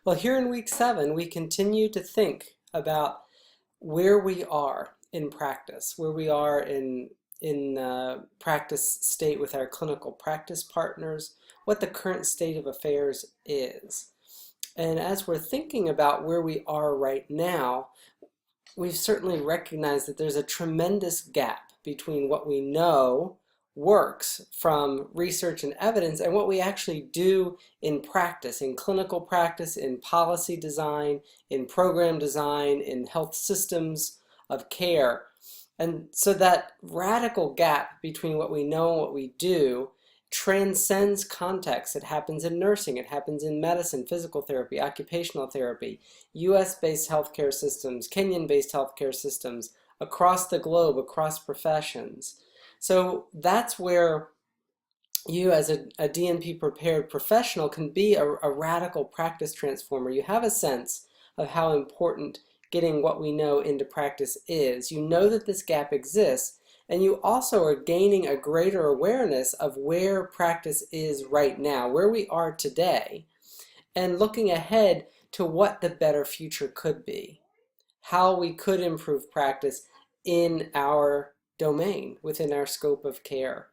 Well, here in week 7, we continue to think about where we are in practice, where we are in practice state with our clinical practice partners, what the current state of affairs is. And as we're thinking about where we are right now, we've certainly recognized that there's a tremendous gap between what we know works from research and evidence and what we actually do in practice, in clinical practice, in policy design, in program design, in health systems of care. And so that radical gap between what we know and what we do transcends context. It happens in nursing, it happens in medicine, physical therapy, occupational therapy, US-based healthcare systems, Kenyan-based healthcare systems, across the globe, across professions. So that's where you as a DNP prepared professional can be a radical practice transformer. You have a sense of how important getting what we know into practice is. You know that this gap exists, and you also are gaining a greater awareness of where practice is right now, where we are today, and looking ahead to what the better future could be, how we could improve practice in our domain, within our scope of care.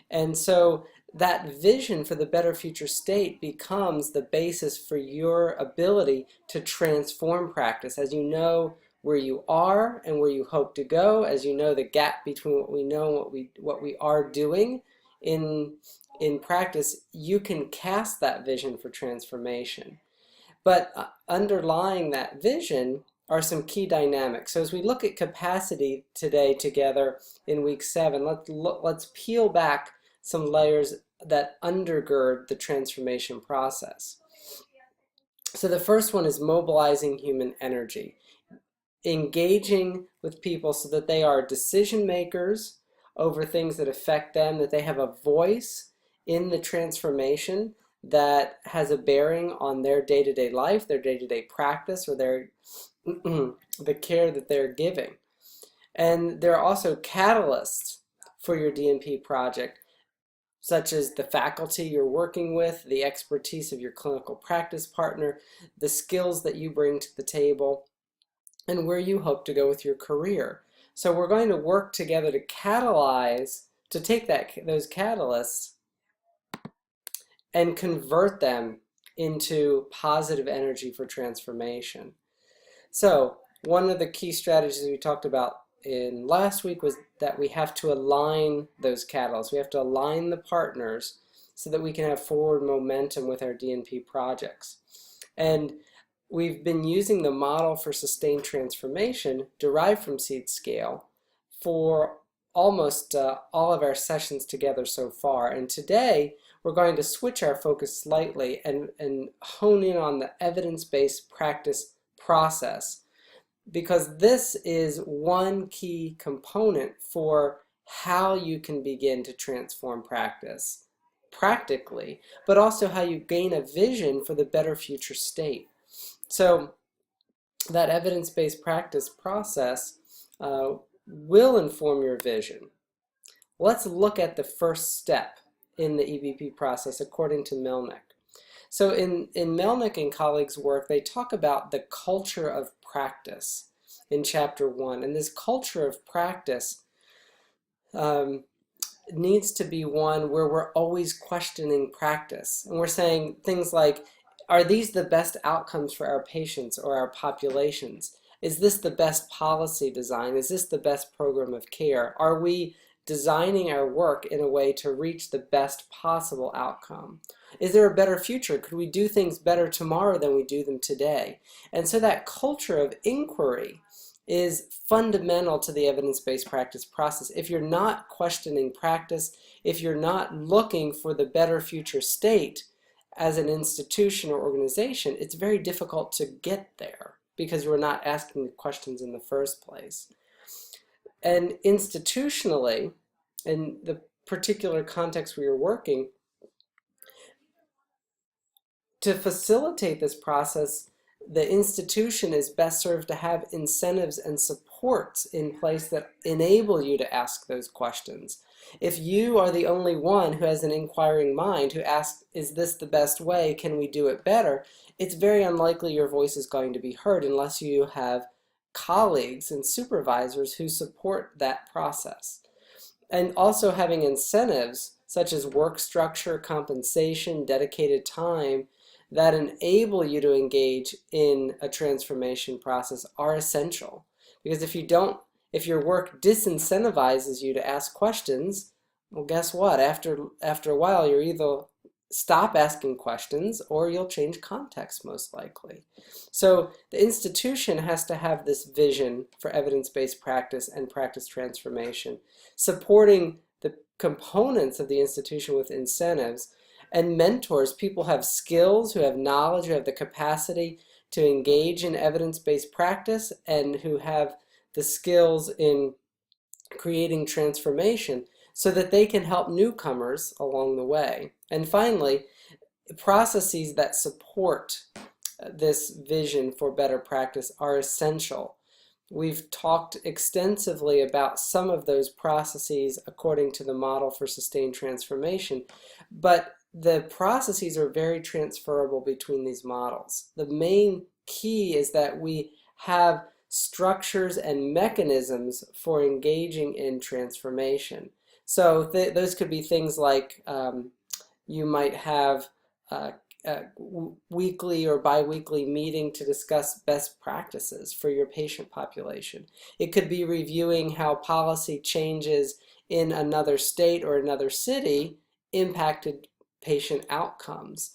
And so that vision for the better future state becomes the basis for your ability to transform practice. As you know where you are and where you hope to go, as you know the gap between what we know and what we are doing in practice, you can cast that vision for transformation. But underlying that vision are some key dynamics. So as we look at capacity today together in week 7, let's peel back some layers that undergird the transformation process. So the first one is mobilizing human energy, engaging with people so that they are decision makers over things that affect them, that they have a voice in the transformation that has a bearing on their day-to-day life, their day-to-day practice, or their the care that they're giving. And there are also catalysts for your DNP project, such as the faculty you're working with, the expertise of your clinical practice partner, the skills that you bring to the table, and where you hope to go with your career. So we're going to work together to catalyze, to take those catalysts and convert them into positive energy for transformation. So one of the key strategies we talked about in last week was that we have to align those catalysts. We have to align the partners so that we can have forward momentum with our DNP projects. And we've been using the model for sustained transformation derived from Seed Scale for almost all of our sessions together so far. And today we're going to switch our focus slightly and hone in on the evidence-based practice process, because this is one key component for how you can begin to transform practice practically, but also how you gain a vision for the better future state. So that evidence-based practice process will inform your vision. Let's look at the first step in the EBP process according to Melnick. So in Melnick and colleagues' work, they talk about the culture of practice in chapter 1. And this culture of practice needs to be one where we're always questioning practice. And we're saying things like, are these the best outcomes for our patients or our populations? Is this the best policy design? Is this the best program of care? Are we designing our work in a way to reach the best possible outcome? Is there a better future? Could we do things better tomorrow than we do them today? And so that culture of inquiry is fundamental to the evidence-based practice process. If you're not questioning practice, if you're not looking for the better future state as an institution or organization, it's very difficult to get there because we're not asking the questions in the first place. And institutionally, in the particular context we are working, to facilitate this process, the institution is best served to have incentives and supports in place that enable you to ask those questions. If you are the only one who has an inquiring mind, who asks, is this the best way? Can we do it better? It's very unlikely your voice is going to be heard unless you have colleagues and supervisors who support that process. And also having incentives such as work structure, compensation, dedicated time that enable you to engage in a transformation process are essential. Because if your work disincentivizes you to ask questions, well, guess what? After a while, you're either stop asking questions or you'll change context most likely. So the institution has to have this vision for evidence-based practice and practice transformation, supporting the components of the institution with incentives, and mentors. People have skills, who have knowledge, who have the capacity to engage in evidence-based practice, and who have the skills in creating transformation so that they can help newcomers along the way. And finally, processes that support this vision for better practice are essential. We've talked extensively about some of those processes according to the model for sustained transformation, but the processes are very transferable between these models. The main key is that we have structures and mechanisms for engaging in transformation. So those could be things like you might have a weekly or biweekly meeting to discuss best practices for your patient population. It could be reviewing how policy changes in another state or another city impacted patient outcomes.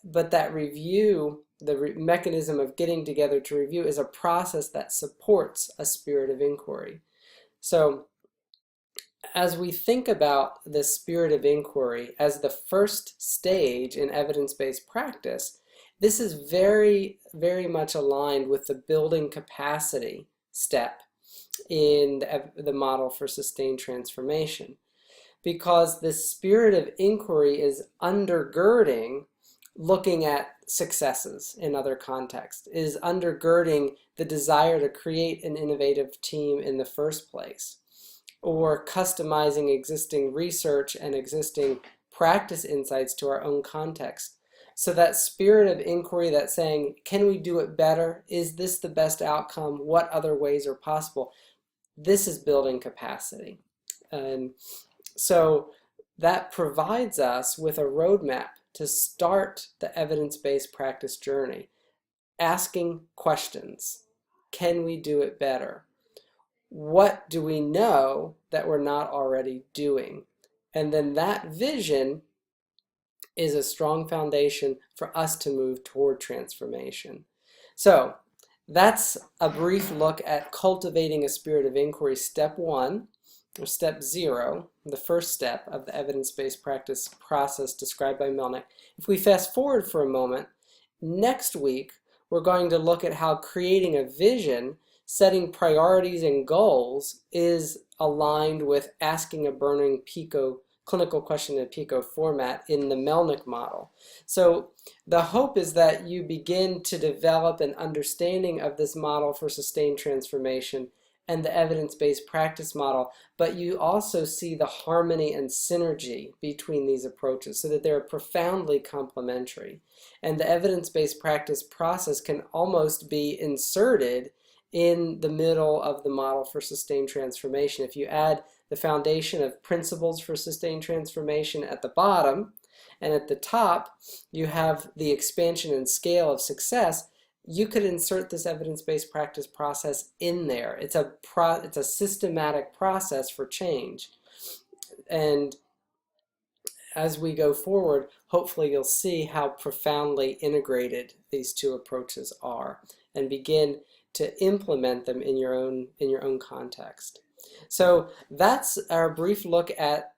But that review, the mechanism of getting together to review, is a process that supports a spirit of inquiry. So as we think about the spirit of inquiry as the first stage in evidence-based practice, this is very, very much aligned with the building capacity step in the model for sustained transformation, because the spirit of inquiry is undergirding looking at successes in other contexts, is undergirding the desire to create an innovative team in the first place, or customizing existing research and existing practice insights to our own context. So that spirit of inquiry, that's saying, can we do it better? Is this the best outcome? What other ways are possible? This is building capacity. And so that provides us with a roadmap to start the evidence-based practice journey, asking questions. Can we do it better? What do we know that we're not already doing? And then that vision is a strong foundation for us to move toward transformation. So that's a brief look at cultivating a spirit of inquiry, step 1, or step 0, the first step of the evidence-based practice process described by Melnick. If we fast forward for a moment, next week we're going to look at how creating a vision, setting priorities and goals, is aligned with asking a burning PICO clinical question in a PICO format in the Melnick model. So the hope is that you begin to develop an understanding of this model for sustained transformation and the evidence-based practice model, but you also see the harmony and synergy between these approaches so that they're profoundly complementary. And the evidence-based practice process can almost be inserted in the middle of the model for sustained transformation. If you add the foundation of principles for sustained transformation at the bottom, and at the top you have the expansion and scale of success, you could insert this evidence-based practice process in there. It's a systematic process for change. And as we go forward, hopefully you'll see how profoundly integrated these two approaches are and begin to implement them in your own context. So that's our brief look at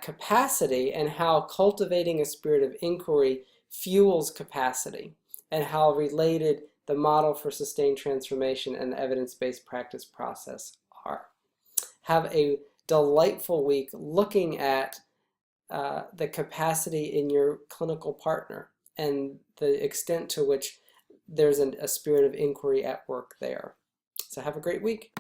capacity and how cultivating a spirit of inquiry fuels capacity, and how related the model for sustained transformation and the evidence-based practice process are. Have a delightful week looking at the capacity in your clinical partner and the extent to which there's a spirit of inquiry at work there. So have a great week.